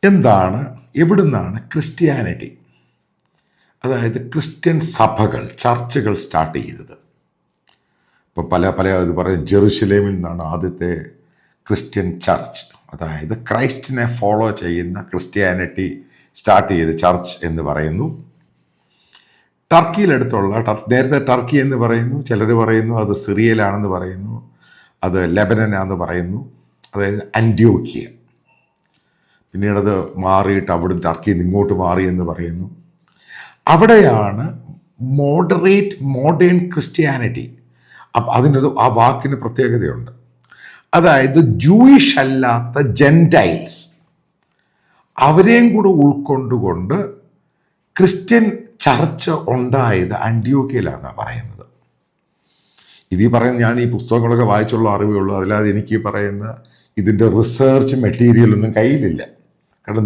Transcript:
എന്താണ്, എവിടുന്നാണ് ക്രിസ്ത്യാനിറ്റി, അതായത് ക്രിസ്ത്യൻ സഭകൾ, ചർച്ചുകൾ സ്റ്റാർട്ട് ചെയ്തത്? ഇപ്പോൾ പല ഇത് പറയും, ജെറുസലേമിൽ നിന്നാണ് ആദ്യത്തെ ക്രിസ്ത്യൻ ചർച്ച്, അതായത് ക്രൈസ്റ്റിനെ ഫോളോ ചെയ്യുന്ന ക്രിസ്ത്യാനിറ്റി സ്റ്റാർട്ട് ചെയ്ത ചർച്ച് എന്ന് പറയുന്നു. ടർക്കിയിലടുത്തുള്ള നേരത്തെ ടർക്കി എന്ന് പറയുന്നു, ചിലർ പറയുന്നു അത് സിറിയയിലാണെന്ന് പറയുന്നു, അത് ലെബനനാണെന്ന് പറയുന്നു, അതായത് അന്ത്യോക്യ. പിന്നീടത് മാറിയിട്ട് അവിടുന്ന് ടർക്കിയിൽ നിന്ന് ഇങ്ങോട്ട് മാറി എന്ന് പറയുന്നു. അവിടെയാണ് മോഡേൺ ക്രിസ്ത്യാനിറ്റി. അപ്പം അതിനൊരു ആ വാക്കിന് പ്രത്യേകതയുണ്ട്. അതായത് ജൂയിഷ് അല്ലാത്ത ജെൻറ്റൈൽസ് അവരെയും കൂടെ ഉൾക്കൊണ്ടുകൊണ്ട് ക്രിസ്ത്യൻ ചർച്ച് ഉണ്ടായത് അന്ത്യോക്യയിലാണെന്നാണ് പറയുന്നത്. ഇത് ഈ പറയുന്ന, ഞാൻ ഈ പുസ്തകങ്ങളൊക്കെ വായിച്ചുള്ള അറിവേ ഉള്ളൂ, അല്ലാതെ എനിക്ക് ഈ പറയുന്ന ഇതിൻ്റെ റിസർച്ച് മെറ്റീരിയലൊന്നും കയ്യിലില്ല.